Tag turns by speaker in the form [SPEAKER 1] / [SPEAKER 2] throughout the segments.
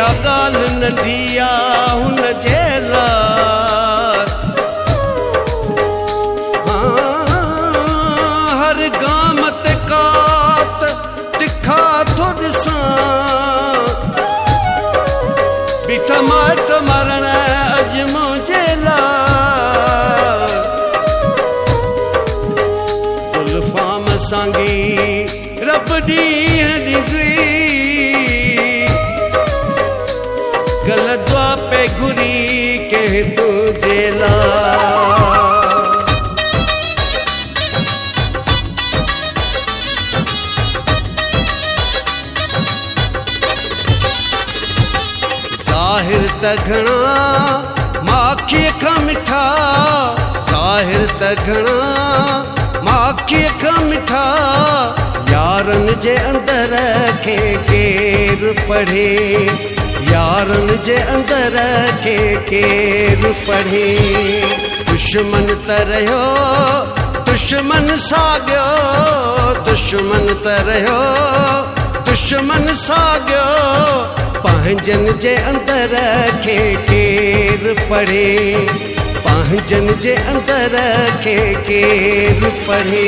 [SPEAKER 1] इहा ॻाल्हि नंढी आहे हुन जे लाइ हर गाम ते कात तिखा थो ॾिसां बीठा माइट मरण अॼु मुंहिंजे लाइ गुलफाम सांगी रब ॾींहं ॾिघी गल दुआ पे घुरी के तुझे लाइ ज़ाहिर त घणा माखीअ खां मिठा ज़ाहिर त घणा माखीअ खां मिठा यारनि जे अंदर खे केरु पढ़े यारनि जे अंदर खे केरु पढ़े दुश्मन त रहियो दुश्मन साॻियो दुश्मन त रहियो दुश्मन साॻियो पंहिंजनि जे अंदर खे केरु पढ़े पंहिंजनि जे अंदर खे केरु पढ़े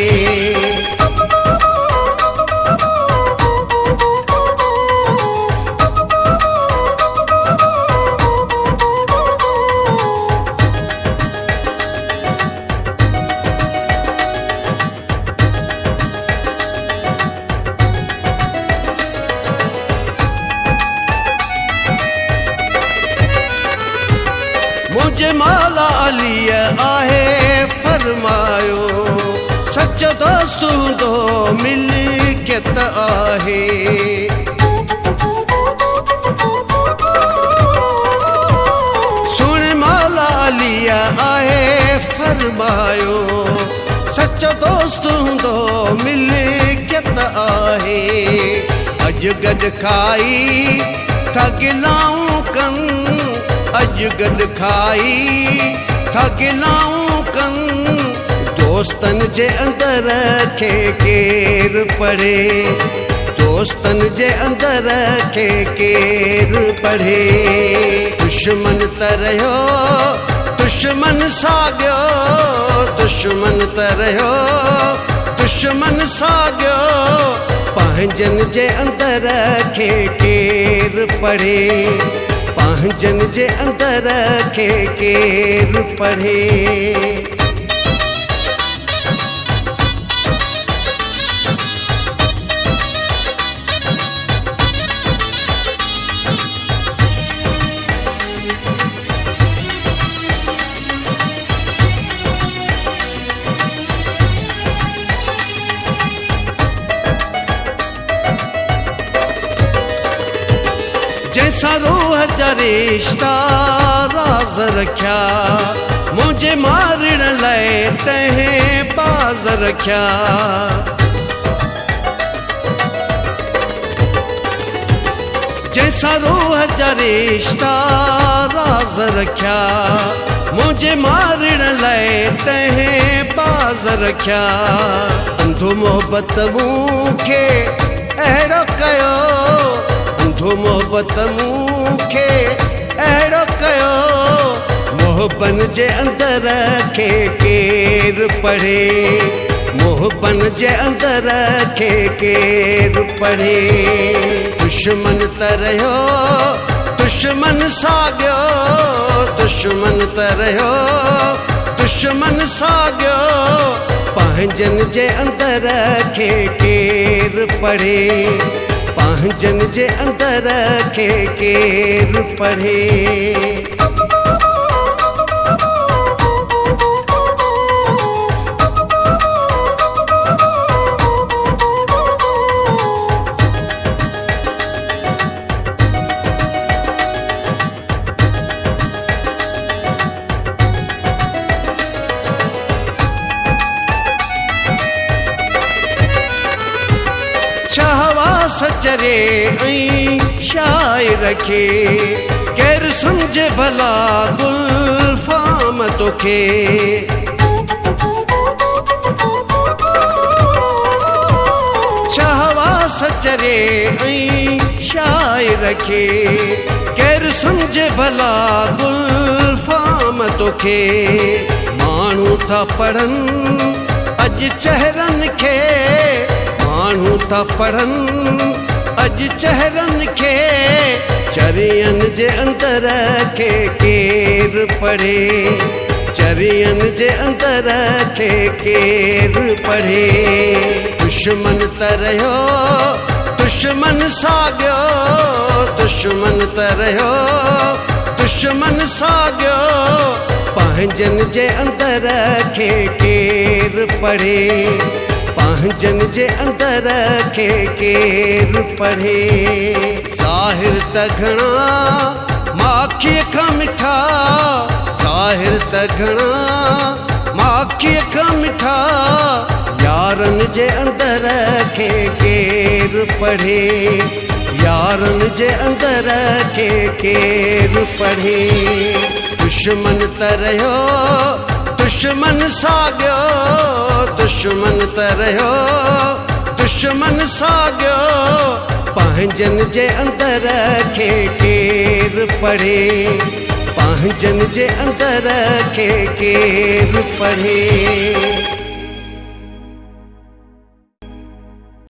[SPEAKER 1] मुझे मौला अलीअ आहे फरमायो सचो दोस्त हूंदो मिल्कियत आहे सुण मौला अलीअ आहे फरमायो सचो दोस्त हूंदो मिल्कियत आहे अॼु गॾु खाई था गिलाऊं कनि अॼु गॾु खाई था गिलाऊं कनि दोस्तनि जे अंदर खे केरु पढ़े दोस्तनि जे अंदर खे केरु पढ़े दुश्मन त रहियो दुश्मन साॻियो दुश्मन त रहियो दुश्मन साॻियो पंहिंजनि जे अंदर खे केरु पढ़े पंहिंजनि जे अंदर खे केरु पढ़े जैसा रूह जा रिश्ता राज़ रखिया मुझे मारण लाइ तंहिं बाज़ रखिया जैसा रूह जा रिश्ता राज़ रखिया मुझे मारण लाइ तंहिं बाज़ रखिया अंधो मोहबत मूंखे अहिड़ो कयो अंधो मोहबत मूंखे अहिड़ो कयो मोहबन जे अंदर खे केरु पढ़े मोहबन जे अंदर खे केरु पढ़े दुश्मन त रहियो दुश्मन साॻियो दुश्मन त रहियो दुश्मन साॻियो पंहिंजनि जे अंदर खे केरु पढ़े पंहिंजनि जे अंदर खे केरु पढ़े सचरे ऐं शाइर खे केरु सम्झे भला गुलफाम तोखे शहवा सचरे ऐं शाइर खे सम्झे भला गुलफाम तोखे माण्हू था पढ़नि अॼु चेहरनि खे माण्हू था पढ़नि अॼु चेहरनि खे चरियनि जे अंदर खे केरु पढ़े चरियनि जे अंदर खे केरु पढ़े दुश्मन त रहियो दुश्मन साॻियो दुश्मन त रहियो दुश्मन साॻियो पंहिंजनि जे अंदर खे केरु पढ़े पंहिंजनि जे अंदर खे केरु पढ़े ज़ाहिर त घणा माखीअ खां मिठा ज़ाहिर त घणा माखीअ खां मिठा यारनि जे अंदर खे केरु पढ़े यारनि जे अंदर खे केरु पढ़े दुश्मन त रहियो दुश्मन साॻियो दुश्मन त रहियो दुश्मन साॻियो पंहिंजनि जे अंदर खे केरु पढ़े पंहिंजनि जे अंदर खे केरु पढ़े